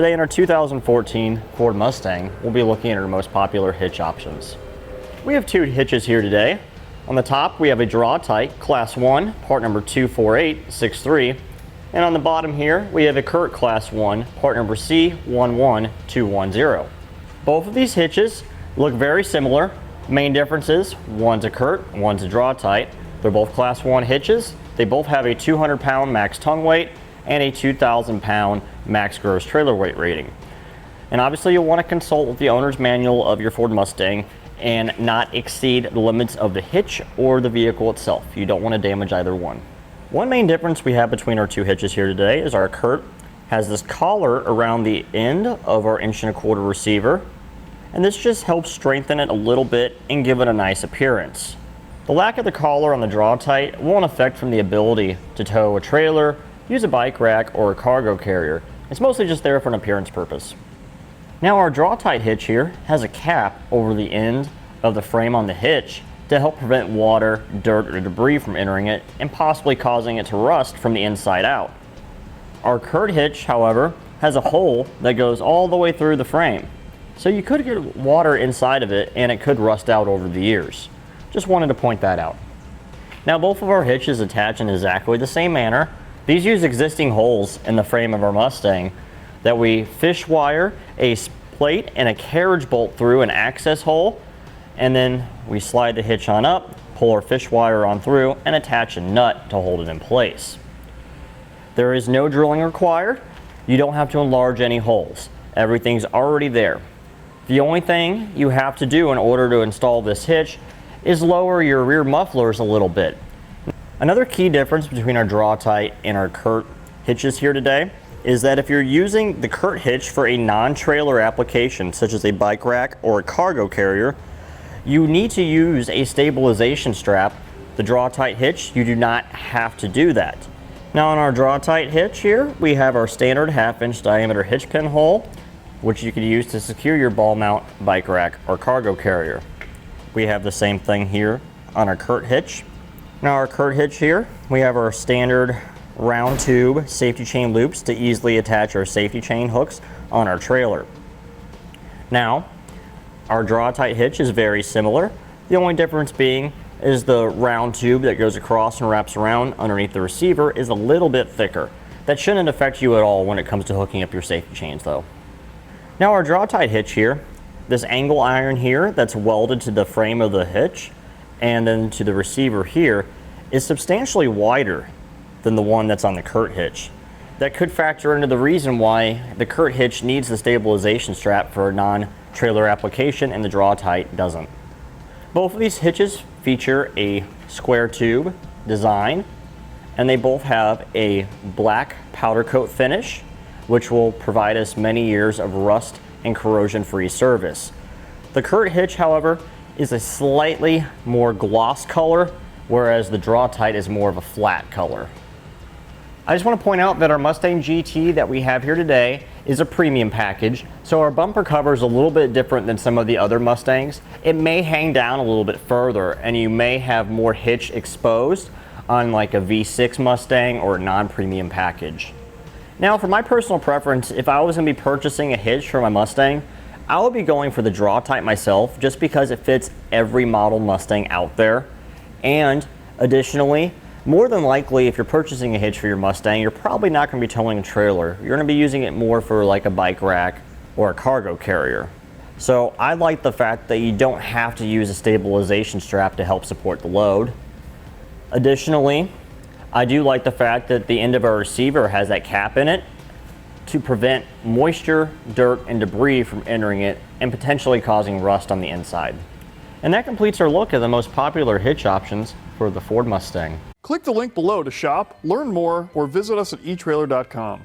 Today in our 2014 Ford Mustang, we'll be looking at our most popular hitch options. We have two hitches here today. On the top, we have a Draw-Tite Class 1, part number 24863. And on the bottom here, we have a Curt Class 1, part number C11210. Both of these hitches look very similar. Main differences, one's a Curt, one's a Draw-Tite. They're both Class 1 hitches. They both have a 200-pound max tongue weight and a 2,000-pound max gross trailer weight rating. And obviously you'll want to consult with the owner's manual of your Ford Mustang and not exceed the limits of the hitch or the vehicle itself. You don't want to damage either one. One main difference we have between our two hitches here today is our Curt has this collar around the end of our 1.25" receiver, and this just helps strengthen it a little bit and give it a nice appearance. The lack of the collar on the Draw-Tite won't affect from the ability to tow a trailer, use a bike rack, or a cargo carrier. It's mostly just there for an appearance purpose. Now our Draw-Tite hitch here has a cap over the end of the frame on the hitch to help prevent water, dirt, or debris from entering it and possibly causing it to rust from the inside out. Our Curt hitch, however, has a hole that goes all the way through the frame. So you could get water inside of it and it could rust out over the years. Just wanted to point that out. Now both of our hitches attach in exactly the same manner. These use existing holes in the frame of our Mustang that we fish wire a plate and a carriage bolt through an access hole, and then we slide the hitch on up, pull our fish wire on through, and attach a nut to hold it in place. There is no drilling required. You don't have to enlarge any holes. Everything's already there. The only thing you have to do in order to install this hitch is lower your rear mufflers a little bit. Another key difference between our Draw-Tite and our Curt hitches here today is that if you're using the Curt hitch for a non-trailer application, such as a bike rack or a cargo carrier, you need to use a stabilization strap. The Draw-Tite hitch, you do not have to do that. Now on our Draw-Tite hitch here, we have our standard 1/2" diameter hitch pin hole, which you could use to secure your ball mount bike rack or cargo carrier. We have the same thing here on our Curt hitch. Now our Curt hitch here, we have our standard round tube safety chain loops to easily attach our safety chain hooks on our trailer. Now, our Draw-Tite hitch is very similar. The only difference being is the round tube that goes across and wraps around underneath the receiver is a little bit thicker. That shouldn't affect you at all when it comes to hooking up your safety chains though. Now our Draw-Tite hitch here, this angle iron here that's welded to the frame of the hitch and then to the receiver here is substantially wider than the one that's on the Curt hitch. That could factor into the reason why the Curt hitch needs the stabilization strap for a non-trailer application and the Draw-Tite doesn't. Both of these hitches feature a square tube design, and they both have a black powder coat finish, which will provide us many years of rust and corrosion-free service. The Curt hitch, however, is a slightly more gloss color, whereas the Draw-Tite is more of a flat color. I just want to point out that our Mustang GT that we have here today is a premium package, so our bumper cover is a little bit different than some of the other Mustangs. It may hang down a little bit further and you may have more hitch exposed on like a V6 Mustang or a non-premium package. Now for my personal preference, if I was going to be purchasing a hitch for my Mustang, I would be going for the Draw-Tite myself just because it fits every model Mustang out there. And additionally, more than likely if you're purchasing a hitch for your Mustang, you're probably not going to be towing a trailer. You're going to be using it more for like a bike rack or a cargo carrier. So I like the fact that you don't have to use a stabilization strap to help support the load. Additionally, I do like the fact that the end of our receiver has that cap in it to prevent moisture, dirt, and debris from entering it and potentially causing rust on the inside. And that completes our look at the most popular hitch options for the Ford Mustang. Click the link below to shop, learn more, or visit us at etrailer.com.